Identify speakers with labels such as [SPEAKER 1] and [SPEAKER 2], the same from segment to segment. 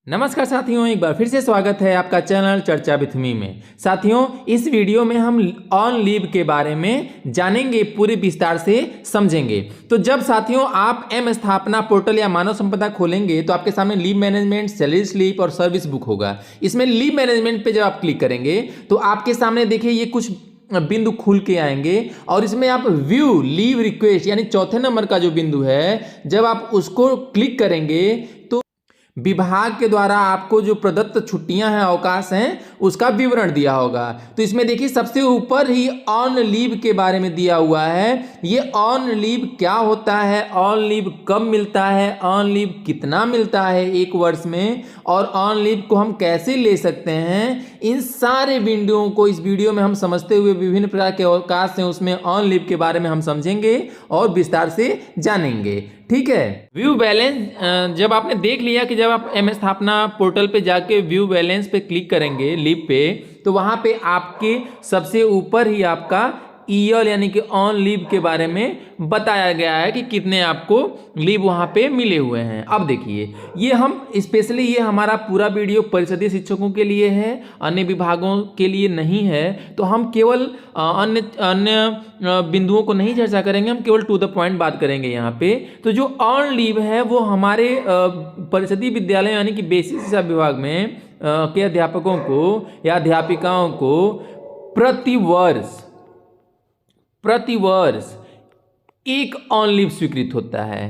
[SPEAKER 1] नमस्कार साथियों, एक बार फिर से स्वागत है आपका चैनल चर्चा विथ मी में। साथियों, इस वीडियो में हम ऑन लीव के बारे में जानेंगे, पूरे विस्तार से समझेंगे। तो जब साथियों आप एम स्थापना पोर्टल या मानव संपदा खोलेंगे तो आपके सामने लीव मैनेजमेंट, सैलरी स्लिप और सर्विस बुक होगा। इसमें लीव मैनेजमेंट पे जब आप क्लिक करेंगे तो आपके सामने देखिए ये कुछ बिंदु खुल के आएंगे और इसमें आप व्यू लीव रिक्वेस्ट यानी चौथे नंबर का जो बिंदु है, जब आप उसको क्लिक करेंगे तो विभाग के द्वारा आपको जो प्रदत्त छुट्टियां हैं, अवकाश हैं, उसका विवरण दिया होगा। तो इसमें देखिए सबसे ऊपर ही ऑन लीव के बारे में दिया हुआ है। ये ऑन लीव क्या होता है, ऑन लीव कब मिलता है, ऑन लीव कितना मिलता है एक वर्ष में, और ऑन लीव को हम कैसे ले सकते हैं, इन सारे बिंदुओं को इस वीडियो में हम समझते हुए विभिन्न प्रकार के अवकाश हैं उसमें ऑन लीव के बारे में हम समझेंगे और विस्तार से जानेंगे। ठीक है, व्यू बैलेंस जब आपने देख लिया कि जब आप एम स्थापना पोर्टल पे जाके व्यू बैलेंस पे क्लिक करेंगे लीव पे, तो वहां पे आपके सबसे ऊपर ही आपका ईएल यानी कि ऑन लीव के बारे में बताया गया है कि कितने आपको लीव वहां पे मिले हुए हैं। अब देखिए, ये हम स्पेशली ये हमारा पूरा वीडियो परिषदीय शिक्षकों के लिए है, अन्य विभागों के लिए नहीं है। तो हम केवल अन्य बिंदुओं को नहीं चर्चा करेंगे, हम केवल टू द पॉइंट बात करेंगे यहाँ पे। तो जो ऑन लीव है वो हमारे परिषदीय विद्यालय यानी कि बेसिक शिक्षा विभाग में के अध्यापकों को या अध्यापिकाओं को प्रतिवर्ष एक ऑन लीव स्वीकृत होता है।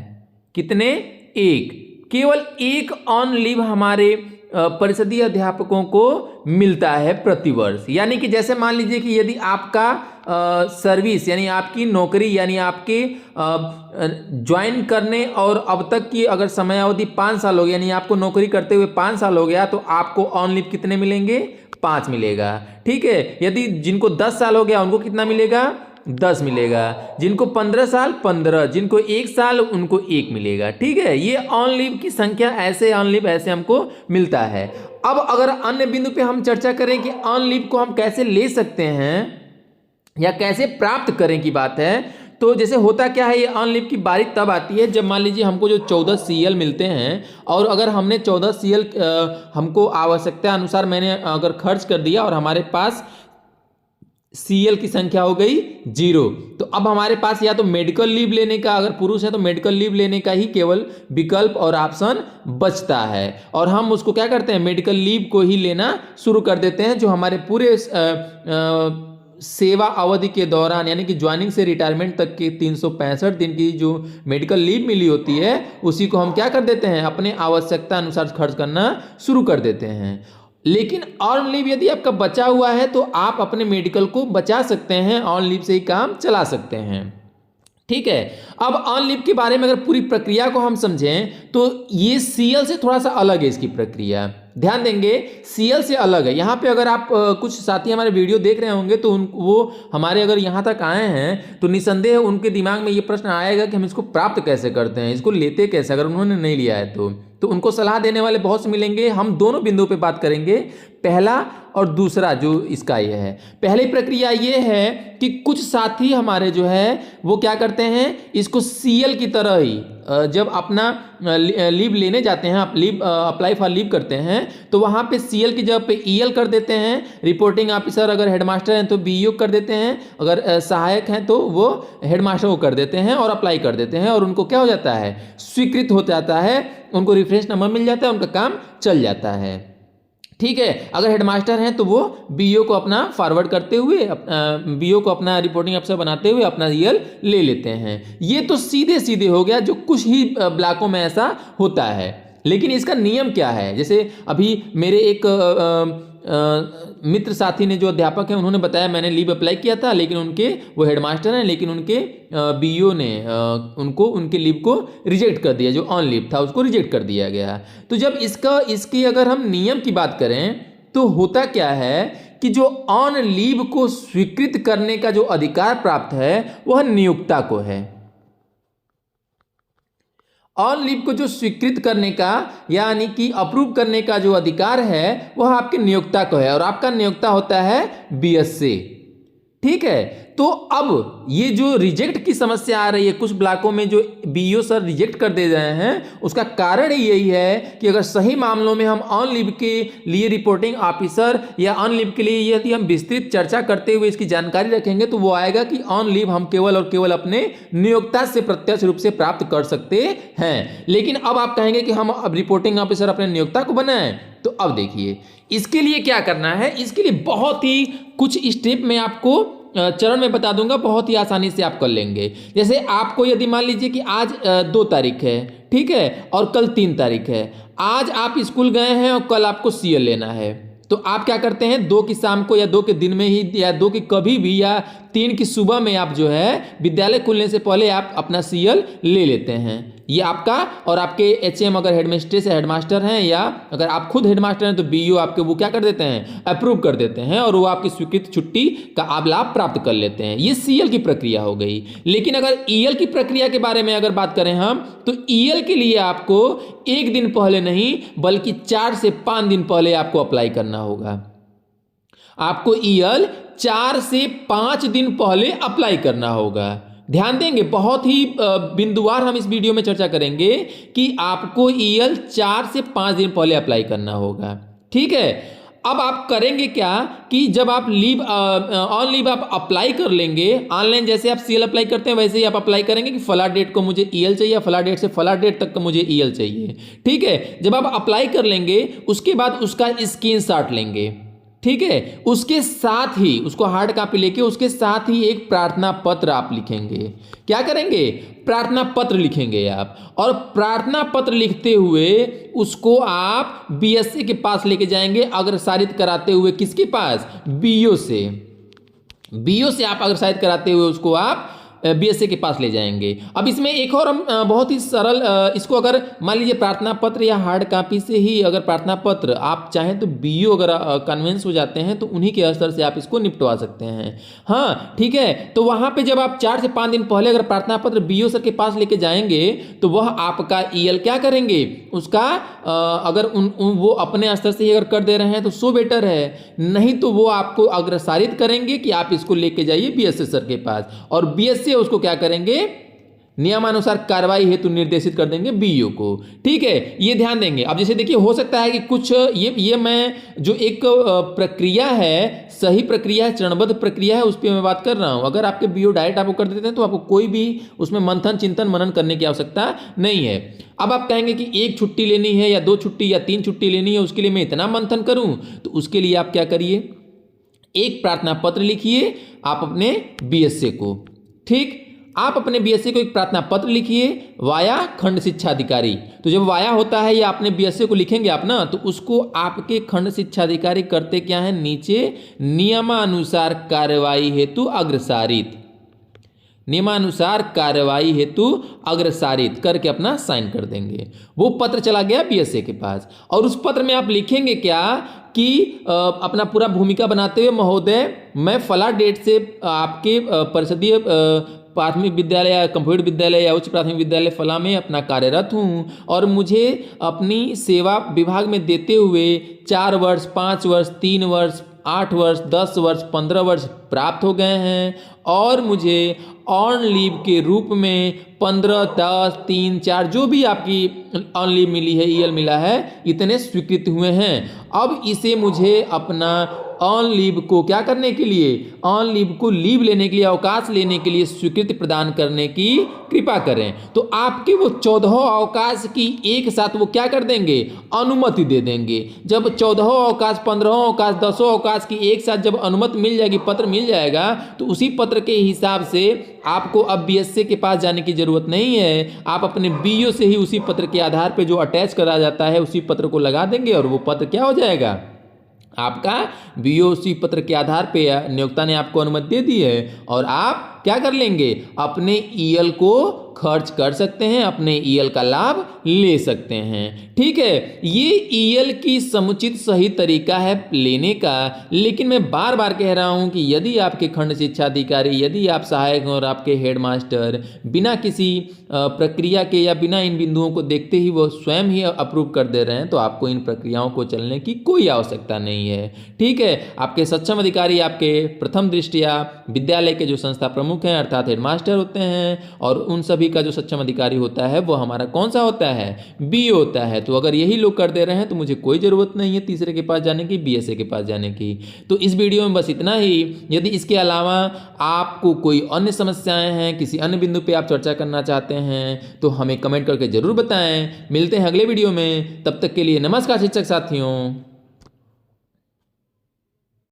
[SPEAKER 1] कितने? एक, केवल एक ऑन लीव हमारे परिषदीय अध्यापकों को मिलता है प्रतिवर्ष। यानी कि जैसे मान लीजिए कि यदि आपका सर्विस यानी आपकी नौकरी यानी आपके ज्वाइन करने और अब तक की अगर समयावधि 5 साल हो गई, यानी आपको नौकरी करते हुए 5 साल हो गया, तो आपको ऑन लीव कितने मिलेंगे? 5 मिलेगा। ठीक है, यदि जिनको 10 साल हो गया उनको कितना मिलेगा? 10 मिलेगा। जिनको 15 साल 15, जिनको 1 साल उनको 1 मिलेगा। ठीक है, ये ऑन लीव की संख्या ऐसे ऑन लीव ऐसे हमको मिलता है। अब अगर अन्य बिंदु पे हम चर्चा करें कि ऑन लीव को हम कैसे ले सकते हैं या कैसे प्राप्त करें की बात है, तो जैसे होता क्या है, ये ऑन लीव की बारी तब आती है जब मान लीजिए हमको जो 14 सीएल मिलते हैं और अगर हमने 14 सीएल हमको आवश्यकता अनुसार मैंने अगर खर्च कर दिया और हमारे पास सीएल की संख्या हो गई 0, तो अब हमारे पास या तो मेडिकल लीव लेने का, अगर पुरुष है तो मेडिकल लीव लेने का ही केवल विकल्प और ऑप्शन बचता है और हम उसको क्या करते हैं, मेडिकल लीव को ही लेना शुरू कर देते हैं। जो हमारे पूरे सेवा अवधि के दौरान यानी कि ज्वाइनिंग से रिटायरमेंट तक के 365 दिन की जो मेडिकल लीव मिली होती है, उसी को हम क्या कर देते हैं, अपने आवश्यकता अनुसार खर्च करना शुरू कर देते हैं। लेकिन ऑन लीव यदि आपका बचा हुआ है तो आप अपने मेडिकल को बचा सकते हैं, ऑन लीव से ही काम चला सकते हैं। ठीक है, अब ऑन लीव के बारे में अगर पूरी प्रक्रिया को हम समझें तो ये सीएल से थोड़ा सा अलग है इसकी प्रक्रिया। ध्यान देंगे, सीएल से अलग है। यहाँ पे अगर आप कुछ साथी हमारे वीडियो देख रहे होंगे तो वो हमारे अगर यहाँ तक आए हैं तो निसंदेह उनके दिमाग में ये प्रश्न आएगा कि हम इसको प्राप्त कैसे करते हैं, इसको लेते कैसे, अगर उन्होंने नहीं लिया है तो उनको सलाह देने वाले बहुत से मिलेंगे। हम दोनों बिंदुओं पे बात करेंगे, पहला और दूसरा जो इसका ये है। पहली प्रक्रिया ये है कि कुछ साथी हमारे जो है वो क्या करते हैं, इसको सीएल की तरह ही जब अपना लीव लेने जाते हैं, आप लीव अप्लाई फॉर लीव करते हैं तो वहाँ पे सीएल की जगह पे ईएल कर देते हैं। रिपोर्टिंग ऑफिसर अगर हेडमास्टर हैं तो बीईओ कर देते हैं, अगर सहायक हैं तो वो हेडमास्टर को कर देते हैं और अप्लाई कर देते हैं और उनको क्या हो जाता है, स्वीकृत हो जाता है, उनको रेफरेंस नंबर मिल जाता है, उनका काम चल जाता है। ठीक है, अगर हेडमास्टर हैं तो वो बीईओ को अपना फॉरवर्ड करते हुए, बीईओ को अपना रिपोर्टिंग अफसर बनाते हुए अपना ईएल ले लेते हैं। ये तो सीधे सीधे हो गया, जो कुछ ही ब्लॉकों में ऐसा होता है। लेकिन इसका नियम क्या है, जैसे अभी मेरे एक मित्र साथी ने जो अध्यापक हैं उन्होंने बताया, मैंने लीव अप्लाई किया था लेकिन उनके वो हेडमास्टर हैं, लेकिन उनके बीईओ ने उनको उनके लीव को रिजेक्ट कर दिया, जो ऑन लीव था उसको रिजेक्ट कर दिया गया। तो जब इसकी अगर हम नियम की बात करें तो होता क्या है कि जो ऑन लीव को स्वीकृत करने का जो अधिकार प्राप्त है वह नियोक्ता को है। ऑन लीव को जो स्वीकृत करने का यानी कि अप्रूव करने का जो अधिकार है वह आपके नियोक्ता को है और आपका नियोक्ता होता है बीएससी। ठीक है, तो अब ये जो रिजेक्ट की समस्या आ रही है, कुछ ब्लॉकों में जो बीईओ सर रिजेक्ट कर दे रहे हैं, उसका कारण यही है कि अगर सही मामलों में हम ऑन लीव के लिए रिपोर्टिंग ऑफिसर या ऑन लीव के लिए यदि हम विस्तृत चर्चा करते हुए इसकी जानकारी रखेंगे तो वो आएगा कि ऑन लीव हम केवल और केवल अपने नियोक्ता से प्रत्यक्ष रूप से प्राप्त कर सकते हैं। लेकिन अब आप कहेंगे कि हम अब रिपोर्टिंग ऑफिसर अपने नियोक्ता को बनाएं, तो अब देखिए इसके लिए क्या करना है। इसके लिए बहुत ही कुछ स्टेप में आपको चरण में बता दूंगा, बहुत ही आसानी से आप कर लेंगे। जैसे आपको यदि मान लीजिए कि आज 2 तारीख है, ठीक है, और कल 3 तारीख है। आज आप स्कूल गए हैं और कल आपको सीएल लेना है, तो आप क्या करते हैं 2 की शाम को या 2 के दिन में ही या 2 की कभी भी या 3 की सुबह में आप जो है विद्यालय खुलने से पहले आप अपना सीएल ले लेते हैं। ये आपका और आपके एचएम अगर हेडमिस्ट्रेस या हेडमास्टर हैं या अगर आप खुद हेडमास्टर हैं तो बीईओ आपके वो क्या कर देते हैं, अप्रूव कर देते हैं और वो आपकी स्वीकृत छुट्टी का आप लाभ प्राप्त कर लेते हैं। ये सीएल की प्रक्रिया हो गई। लेकिन अगर ईएल की प्रक्रिया के बारे में अगर बात करें हम, तो ईएल के लिए आपको 1 दिन पहले नहीं बल्कि 4 से 5 दिन पहले आपको अप्लाई करना होगा। आपको ईएल 4 से 5 दिन पहले अप्लाई करना होगा। ध्यान देंगे, बहुत ही बिंदुवार हम इस वीडियो में चर्चा करेंगे कि आपको ईएल 4 से 5 दिन पहले अप्लाई करना होगा, ठीक है। अब आप करेंगे क्या कि जब आप लीव ऑन लीव आप अप्लाई कर लेंगे ऑनलाइन, जैसे आप सीएल अप्लाई करते हैं वैसे ही आप अप्लाई करेंगे कि फला डेट को मुझे ईएल चाहिए, फला डेट से फला डेट तक का मुझे ईएल चाहिए, ठीक है। जब आप अप्लाई कर लेंगे उसके बाद उसका स्क्रीनशॉट लेंगे, ठीक है। उसके साथ ही उसको हार्ड कॉपी लेके उसके साथ ही एक प्रार्थना पत्र आप लिखेंगे। क्या करेंगे, प्रार्थना पत्र लिखेंगे आप, और प्रार्थना पत्र लिखते हुए उसको आप बीएसए के पास लेके जाएंगे अग्रसारित कराते हुए। किसके पास, बीईओ से। बीईओ से आप अग्रसारित कराते हुए उसको आप बीएसए के पास ले जाएंगे। अब इसमें एक और हम बहुत ही सरल, इसको अगर मान लीजिए प्रार्थना पत्र या हार्ड कॉपी से ही अगर प्रार्थना पत्र आप चाहें तो बीईओ अगर कन्वेंस हो जाते हैं तो उन्हीं के स्तर से आप इसको निपटवा सकते हैं। हाँ, ठीक है। तो वहाँ पे जब आप 4 से 5 दिन पहले अगर प्रार्थना पत्र बीईओ सर के पास लेके जाएंगे तो वह आपका ईएल क्या करेंगे, उसका अगर वो अपने स्तर से ही अगर कर दे रहे हैं तो सो बेटर है, नहीं तो वो आपको अग्रसारित करेंगे कि आप इसको लेके जाइए बीएसए सर के पास, और बीएसए उसको क्या करेंगे, नियमानुसार कार्रवाई हेतु निर्देशित कर देंगे बीईओ को, ठीक है। ये ध्यान देंगे। अब जैसे देखिए हो सकता है कि कुछ ये मैं जो एक प्रक्रिया है, सही प्रक्रिया है, चरणबद्ध प्रक्रिया है, उस पर मैं बात कर रहा हूं। अगर आपके बीईओ डायरेक्ट आपको कर देते हैं तो आपको कोई भी उसमें मंथन चिंतन मनन करने की आवश्यकता नहीं है। अब आप कहेंगे कि 1 छुट्टी लेनी है या 2 छुट्टी या 3 छुट्टी लेनी है, उसके लिए मैं इतना मंथन करूं, तो उसके लिए आप क्या करिए, एक प्रार्थना पत्र लिखिए आप अपने बीएसए को, ठीक। आप अपने बीएसए को एक प्रार्थना पत्र लिखिए वाया खंड शिक्षा अधिकारी। तो जब वाया होता है या अपने बीएसए को लिखेंगे आप ना, तो उसको आपके खंड शिक्षा अधिकारी करते क्या है, नीचे नियमानुसार कार्रवाई हेतु अग्रसारित, नियमानुसार कार्रवाई हेतु अग्रसारित करके अपना साइन कर देंगे। वो पत्र चला गया बीएसए के पास, और उस पत्र में आप लिखेंगे क्या कि अपना पूरा भूमिका बनाते हुए, महोदय मैं फला डेट से आपके परिषदीय प्राथमिक विद्यालय या कंप्यूटर विद्यालय या उच्च प्राथमिक विद्यालय फला में अपना कार्यरत हूँ, और मुझे अपनी सेवा विभाग में देते हुए 4 वर्ष, 5 वर्ष, 3 वर्ष, 8 वर्ष, 10 वर्ष, 15 वर्ष प्राप्त हो गए हैं, और मुझे ऑन लीव के रूप में 15, 10, 3, 4 जो भी आपकी ऑन लीव मिली है, ईएल मिला है, इतने स्वीकृत हुए हैं। अब इसे मुझे अपना ऑन लीव को क्या करने के लिए, ऑन लीव को लीव लेने के लिए, अवकाश लेने के लिए स्वीकृति प्रदान करने की कृपा करें। तो आपके वो 14 अवकाश की एक साथ वो क्या कर देंगे, अनुमति दे देंगे। जब 14 अवकाश, 15 अवकाश, 10 अवकाश की एक साथ जब अनुमति मिल जाएगी, पत्र मिल जाएगा, तो उसी पत्र के हिसाब से आपको अब बीएसए के पास जाने की जरूरत नहीं है। आप अपने बीईओ से ही उसी पत्र के आधार पे जो अटैच करा जाता है उसी पत्र को लगा देंगे, और वो पत्र क्या हो जाएगा, आपका बीईओ उसी पत्र के आधार पे नियोक्ता ने आपको अनुमति दे दी है, और आप क्या कर लेंगे, अपने ईएल को खर्च कर सकते हैं, अपने ईएल का लाभ ले सकते हैं। ठीक है, ये ईएल की समुचित सही तरीका है लेने का। लेकिन मैं बार बार कह रहा हूं कि यदि आपके खंड शिक्षा अधिकारी, यदि आप सहायक और आपके हेडमास्टर बिना किसी प्रक्रिया के या बिना इन बिंदुओं को देखते ही वो स्वयं ही अप्रूव कर दे रहे हैं, तो आपको इन प्रक्रियाओं को चलने की कोई आवश्यकता नहीं है। ठीक है, आपके सक्षम अधिकारी आपके प्रथम दृष्टया विद्यालय के जो संस्था प्रमुख हैं अर्थात हेडमास्टर होते हैं, और उन सभी का जो सक्षम अधिकारी होता है वो हमारा कौन सा होता है, बी होता है। तो अगर यही लोग कर दे रहे हैं तो मुझे कोई जरूरत नहीं है तीसरे के पास जाने की, बीएसए के पास जाने की। तो इस वीडियो में बस इतना ही। यदि इसके अलावा आपको कोई अन्य समस्याएं हैं, किसी अन्य बिंदु पे आप चर्चा करना चाहते हैं, तो हमें कमेंट करके जरूर बताएं। मिलते हैं अगले वीडियो में, तब तक के लिए नमस्कार शिक्षक साथियों।